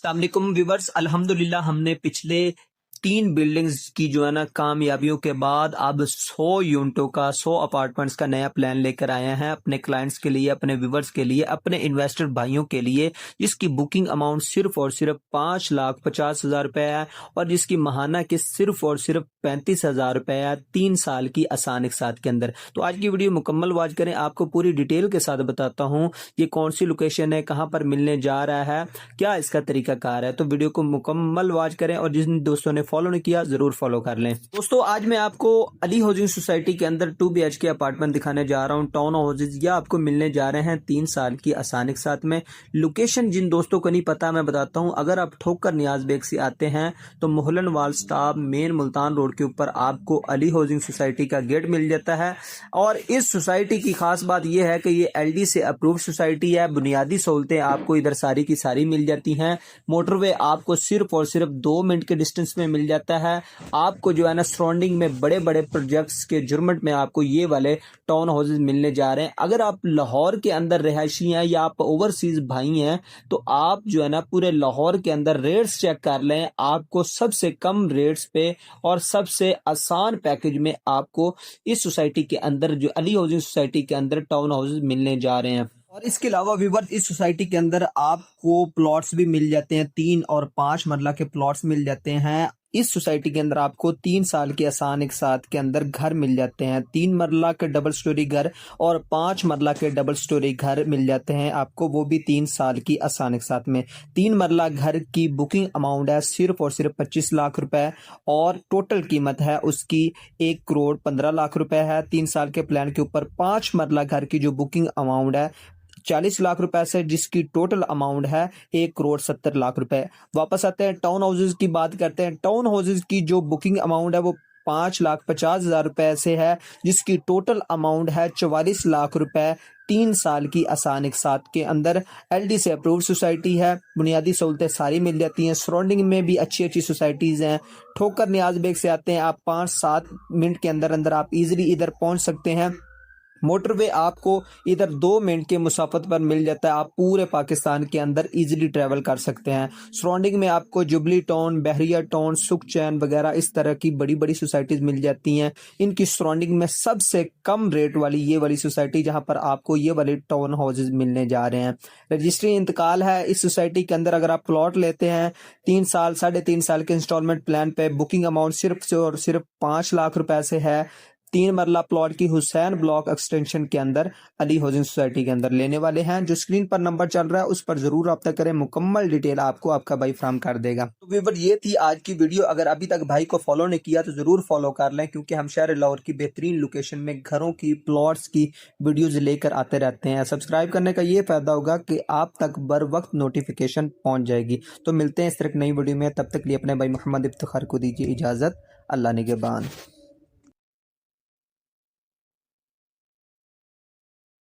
अस्सलामुअलैकुम व्यूवर्स, अल्हम्दुलिल्लाह हमने पिछले 3 बिल्डिंग्स की जो है ना कामयाबियों के बाद अब 100 यूनिटों का 100 अपार्टमेंट्स का नया प्लान लेकर आए हैं अपने क्लाइंट्स के लिए, अपने व्यूवर्स के लिए, अपने इन्वेस्टर भाइयों के लिए, जिसकी बुकिंग अमाउंट सिर्फ और सिर्फ 5,50,000 रुपए है और जिसकी महाना की सिर्फ और सिर्फ 35,000 रुपए है 3 साल की आसान एक साथ के अंदर। तो आज की वीडियो मुकम्मल वॉच करें, आपको पूरी डिटेल के साथ बताता हूँ ये कौन सी लोकेशन है, कहाँ पर मिलने जा रहा है, क्या इसका तरीकाकार है। तो वीडियो को मुकम्मल वॉच करें और जिन दोस्तों ने फॉलो नहीं किया जरूर फॉलो कर लें। दोस्तों आज मैं आपको अली हाउसिंग सोसाइटी के अंदर 2 BHK अपार्टमेंट दिखाने जा रहा हूं। टाउन हाउसेज या आपको मिलने जा रहे हैं 3 साल की आसान के साथ में। लोकेशन जिन दोस्तों को नहीं पता मैं बताता हूं, अगर आप ठोकर नियाज बेग से आते हैं तो मोहलन वाल स्टॉप मेन मुल्तान रोड के ऊपर आपको अली हाउसिंग सोसाइटी का गेट मिल जाता है। और इस सोसाइटी की खास बात यह है कि ये LD से अप्रूव सोसाइटी है। बुनियादी सहूलतें आपको इधर सारी की सारी मिल जाती हैं। मोटरवे आपको सिर्फ और सिर्फ 2 मिनट के डिस्टेंस में मिल जाता है। आपको जो है ना सराउंडिंग में बड़े बड़े प्रोजेक्ट्स के जुर्मट में आपको ये वाले टाउन हाउसेज मिलने जा रहे हैं। अगर आप लाहौर के अंदर रहायशी हैं या आप ओवरसीज भाई हैं तो आप जो है ना पूरे लाहौर के अंदर रेट्स चेक कर लें। आपको सबसे कम रेट्स पे और सबसे आसान पैकेज में आपको इस सोसाइटी के अंदर जो अली हाउसिंग सोसाइटी के अंदर टाउन हाउसेज मिलने जा रहे हैं। और इसके अलावा व्यूअर्स इस सोसाइटी के अंदर आपको प्लॉट्स भी मिल जाते हैं, 3 और 5 मरला के प्लॉट्स मिल जाते हैं। इस सोसाइटी के अंदर आपको 3 साल के आसान एक साथ के अंदर घर मिल जाते हैं। 3 मरला के डबल स्टोरी घर और 5 मरला के डबल स्टोरी घर मिल जाते हैं आपको, वो भी 3 साल की आसान एक साथ में। 3 मरला घर की बुकिंग अमाउंट है सिर्फ और सिर्फ 25 लाख रुपए और टोटल कीमत है उसकी 1,15,00,000 रुपए है 3 साल के प्लान के ऊपर। 5 मरला घर की जो बुकिंग अमाउंट है 40 लाख रुपए से, जिसकी टोटल अमाउंट है 1,70,00,000 रुपए। वापस आते हैं टाउन हाउसेज की बात करते हैं। टाउन हाउसेज की जो बुकिंग अमाउंट है वो 5,50,000 रुपए से है, जिसकी टोटल अमाउंट है 44 लाख रुपए 3 साल की आसान एक साथ के अंदर। LD से अप्रूव सोसाइटी है, बुनियादी सहूलतें सारी मिल जाती हैं। सराउंडिंग में भी अच्छी अच्छी सोसाइटीज हैं। ठोकर नियाज बेग से आते हैं आप 5-7 मिनट के अंदर अंदर आप इजिली इधर पहुंच सकते हैं। मोटरवे आपको इधर 2 मिनट के मुसाफत पर मिल जाता है। आप पूरे पाकिस्तान के अंदर इजीली ट्रैवल कर सकते हैं। सराउंडिंग में आपको जुबली टाउन, बहरिया टाउन, सुखचैन वगैरह इस तरह की बड़ी बड़ी सोसाइटीज मिल जाती हैं। इनकी सराउंडिंग में सबसे कम रेट वाली ये वाली सोसाइटी जहां पर आपको ये वाले टाउन हाउसेज मिलने जा रहे हैं। रजिस्ट्री इंतकाल है इस सोसाइटी के अंदर। अगर आप प्लॉट लेते हैं 3 साल 3.5 साल के इंस्टॉलमेंट प्लान पे, बुकिंग अमाउंट सिर्फ और सिर्फ 5 लाख रुपए से है। 3 मरला प्लॉट की हुसैन ब्लॉक एक्सटेंशन के अंदर अली हाउसिंग सोसाइटी के अंदर लेने वाले हैं। जो स्क्रीन पर नंबर चल रहा है उस पर जरूर रब्ता करें, मुकम्मल डिटेल आपको आपका भाई फराहम कर देगा। तो व्यूअर ये थी आज की वीडियो। अगर अभी तक भाई को फॉलो नहीं किया तो जरूर फॉलो कर लें, क्योंकि हम शहर लाहौर की बेहतरीन लोकेशन में घरों की, प्लॉट्स की वीडियोज लेकर आते रहते हैं। सब्सक्राइब करने का ये फायदा होगा कि आप तक बर वक्त नोटिफिकेशन पहुंच जाएगी। तो मिलते हैं इस तरह नई वीडियो में, तब तक लिए अपने भाई मोहम्मद इफ्तिखार को दीजिए इजाजत। अल्लाह निगहबान।